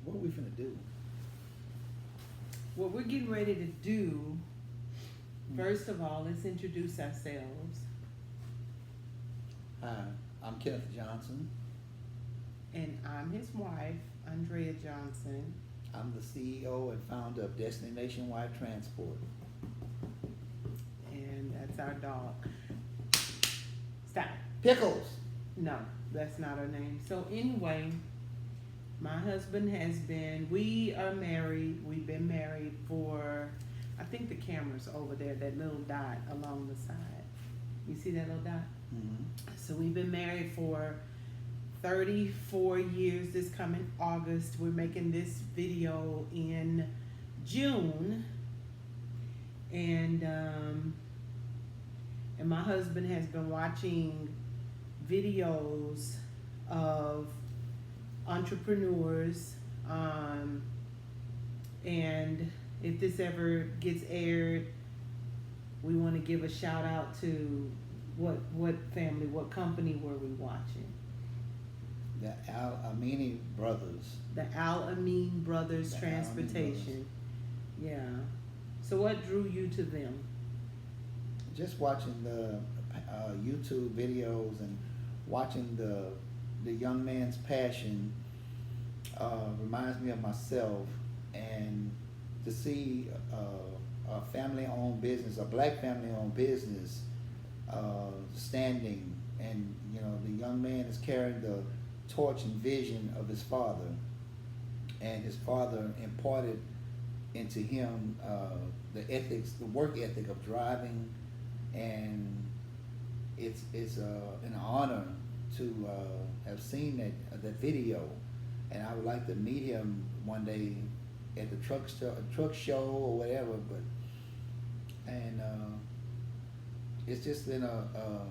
What are we finna do? What we're getting ready to do, first of all, let's introduce ourselves. Hi, I'm Kenneth Johnson. And I'm his wife, Andrea Johnson. I'm the CEO and founder of Destiny Nationwide Transport. And that's our dog. Stop. Pickles! No, that's not her name. So anyway, my husband has been, we are married. We've been married for, I think the camera's over there, that little dot along the side. You see that little dot? Mm-hmm. So we've been married for 34 years. This coming August. We're making this video in June. And my husband has been watching videos of entrepreneurs, and if this ever gets aired, we want to give a shout out to what family, what company were we watching? The Al-Amini brothers. The Al-Amin Brothers The Transportation. Yeah. So what drew you to them? Just watching the YouTube videos and watching the young man's passion reminds me of myself, and to see a family-owned business, a black family-owned business, standing, and the young man is carrying the torch and vision of his father, and his father imparted into him the ethics, the work ethic of driving, and it's an honor to have seen that video, and I would like to meet him one day at the truck show or whatever. And it's just been a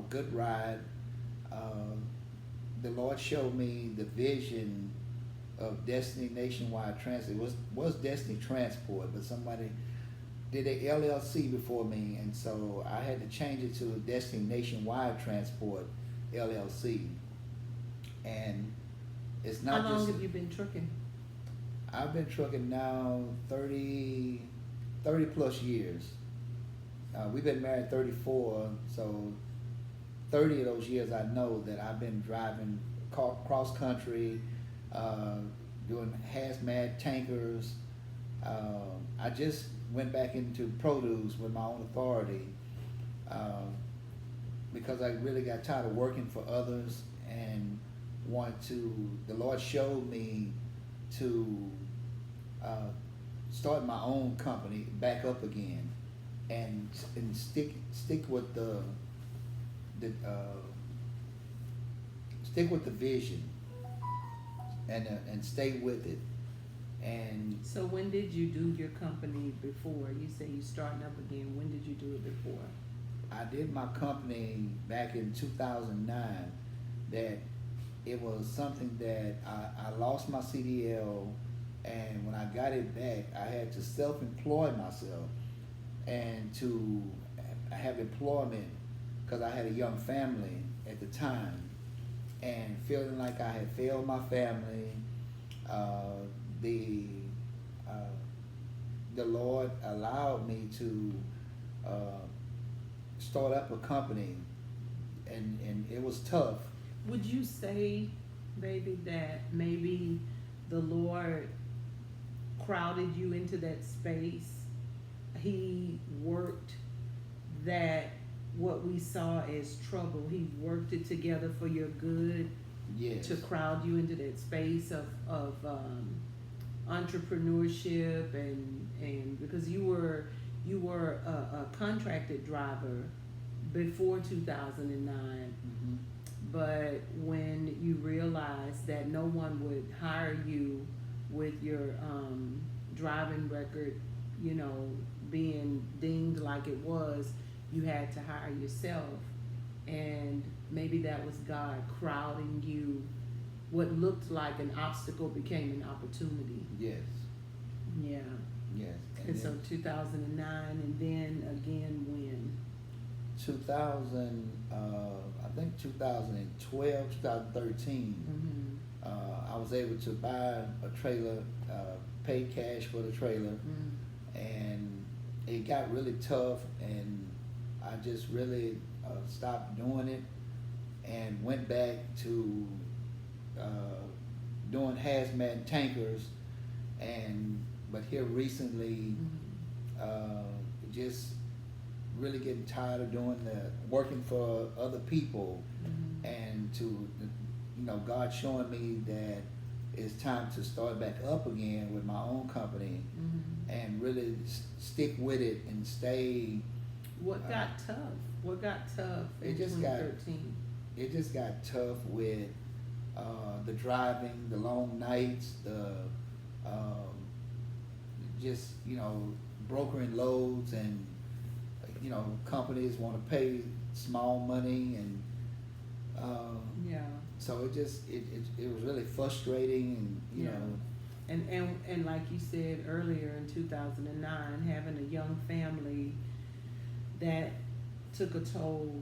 good ride. The Lord showed me the vision of Destiny Nationwide Transport. It was Destiny Transport, but somebody did a LLC before me, and so I had to change it to Destiny Nationwide Transport LLC. And it's not How long just. have you been trucking? I've been trucking now 30 plus years. We've been married 34, so 30 of those years I know that I've been driving cross country, doing hazmat tankers. I just went back into produce with my own authority because I really got tired of working for others and the Lord showed me to start my own company back up again and stick with the vision and stay with it. And So when did you do your company before? You say you starting up again. When did you do it before? I did my company back in 2009. That it was something that I lost my CDL, and when I got it back, I had to self-employ myself and to have employment because I had a young family at the time, and feeling like I had failed my family. The Lord allowed me to start up a company, and it was tough. Would you say, baby, that maybe the Lord crowded you into that space? He worked that what we saw as trouble, he worked it together for your good. Yes. To crowd you into that space of entrepreneurship and because you were a contracted driver before 2009. Mm-hmm. But when you realized that no one would hire you with your driving record, being dinged like it was, you had to hire yourself. And maybe that was God crowding you. What looked like an obstacle became an opportunity. Yes. Yeah. Yes. And so 2009, and then again when? 2000, I think 2012, 2013, Mm-hmm. I was was able to buy a trailer, pay cash for the trailer, and it got really tough, and I just really stopped doing it and went back to doing hazmat tankers, but here recently, just really getting tired of doing working for other people, and God showing me that it's time to start back up again with my own company, and really stick with it and stay. What got tough? What got tough in 2013? It just got tough with the driving, the long nights, the just brokering loads, and companies want to pay small money, and so it was really frustrating, and And like you said earlier, in 2009, having a young family, that took a toll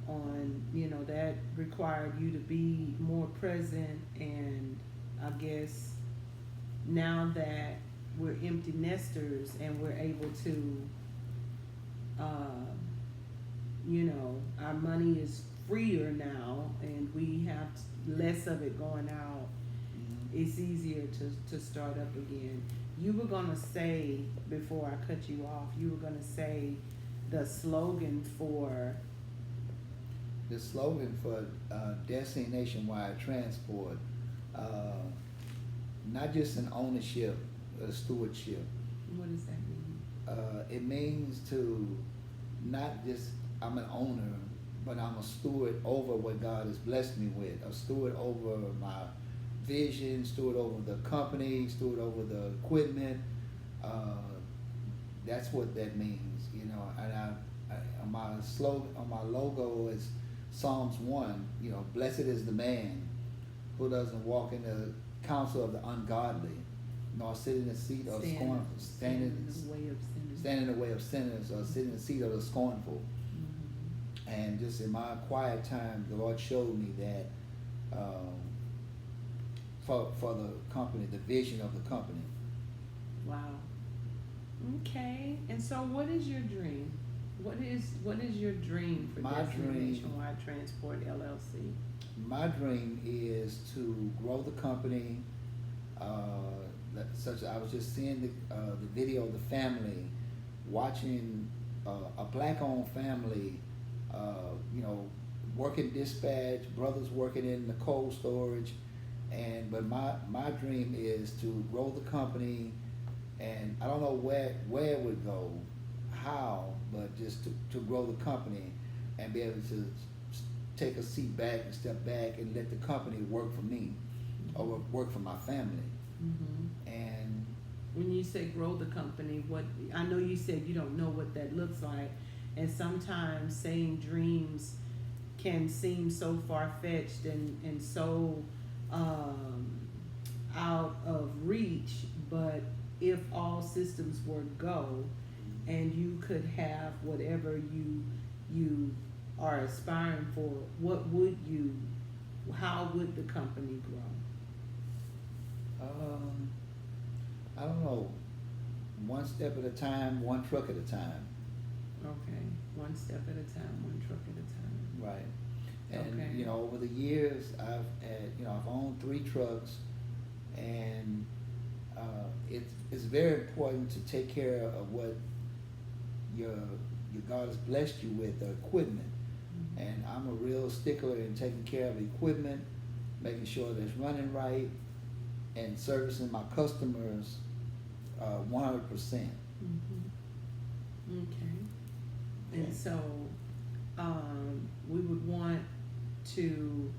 on, that required you to be more present. And I guess now that we're empty nesters and we're able to, our money is freer now and we have less of it going out, it's easier to start up again. You were gonna say, before I cut you off, you were gonna say the slogan for Destiny Nationwide Transport, not just an ownership, a stewardship. What does that mean? It means to not just I'm an owner, but I'm a steward over what God has blessed me with, a steward over my vision, steward over the company, steward over the equipment. That's what that means, And on my slogan, on my logo is Psalms 1. Blessed is the man who doesn't walk in the counsel of the ungodly, nor sit in the seat of scornful, stand in the way of sinners, or sit in the seat of the scornful. And just in my quiet time, the Lord showed me that for the company, the vision of the company. Wow. Okay. And so, what is your dream? What is your dream for Destiny Nationwide Transport LLC? My dream is to grow the company. I was just seeing the video of the family, watching a black-owned family, working dispatch, brothers working in the cold storage, but my dream is to grow the company, and I don't know where it would go, how, but just to grow the company and be able to take a seat back and step back and let the company work for me, or work for my family. And when you say grow the company, I know you said you don't know what that looks like, and sometimes saying dreams can seem so far-fetched and so out of reach, but if all systems were go and you could have whatever you are aspiring for, how would the company grow? I don't know. One step at a time, one truck at a time. Okay, one step at a time, one truck at a time. Right. And Okay. Over the years, I've owned 3 trucks, and it's very important to take care of what your God has blessed you with, the equipment. And I'm a real stickler in taking care of equipment, making sure that it's running right, and servicing my customers 100%. Okay. And so we would want to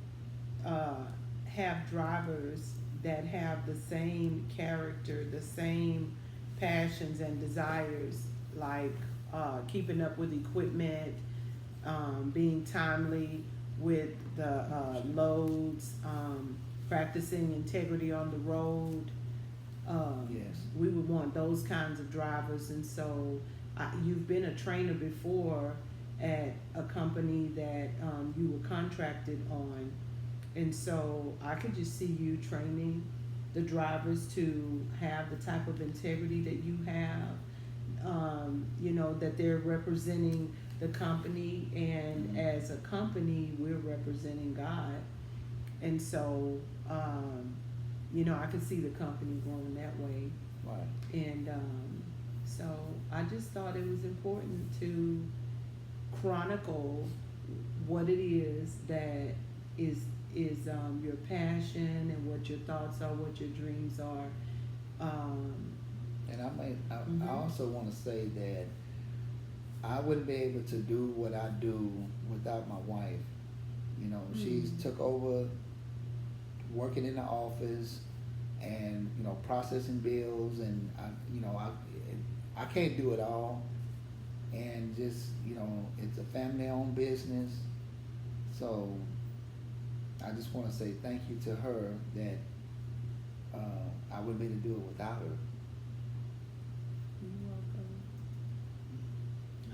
have drivers that have the same character, the same passions and desires, like keeping up with equipment, being timely with the loads, practicing integrity on the road. Yes. We would want those kinds of drivers. And so you've been a trainer before at a company that you were contracted on, and so I could just see you training the drivers to have the type of integrity that you have. You know, that they're representing the company, and as a company, we're representing God. And so, you know, I can see the company going that way. Right. And so I just thought it was important to chronicle what it is that is your passion, and what your thoughts are, what your dreams are. And Mhm. I also want to say that I wouldn't be able to do what I do without my wife. You know, she's took over working in the office, and you know, processing bills, and I can't do it all, and just, you know, it's a family-owned business, so I just want to say thank you to her, that I wouldn't be able to do it without her. You're welcome.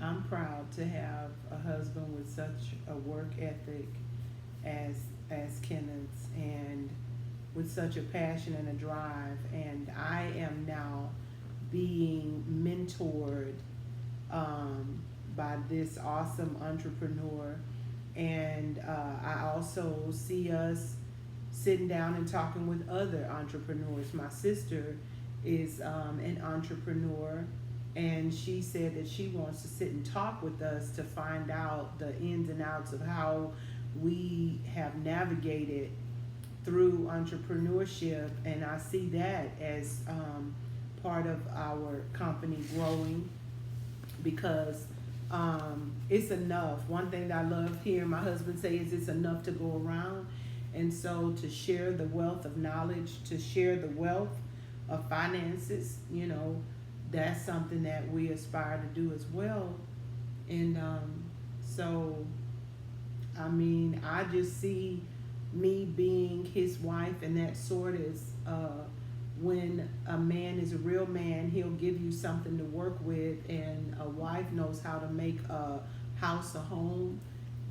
I'm proud to have a husband with such a work ethic as Kenneth's, and with such a passion and a drive. And I am now being mentored by this awesome entrepreneur. And I also see us sitting down and talking with other entrepreneurs. My sister is an entrepreneur, and she said that she wants to sit and talk with us to find out the ins and outs of how we have navigated through entrepreneurship. And I see that as part of our company growing, because it's enough. One thing that I love hearing my husband say is, it's enough to go around. And so to share the wealth of knowledge, to share the wealth of finances, you know, that's something that we aspire to do as well. And so, I mean, I just see me being his wife, and that sort is when a man is a real man, he'll give you something to work with, and a wife knows how to make a house a home.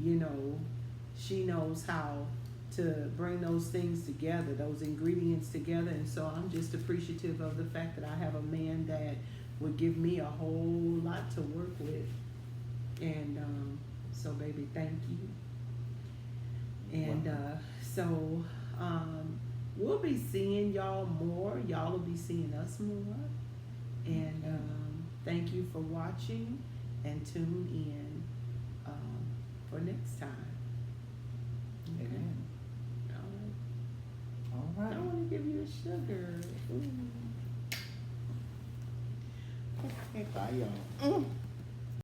You know, she knows how to bring those things together, those ingredients together. And so I'm just appreciative of the fact that I have a man that would give me a whole lot to work with. And so baby, thank you. And so we'll be seeing y'all more. Y'all will be seeing us more. And thank you for watching, and tune in for next time. Okay. Amen. All right. I want to give you a sugar. Ooh. Bye, y'all.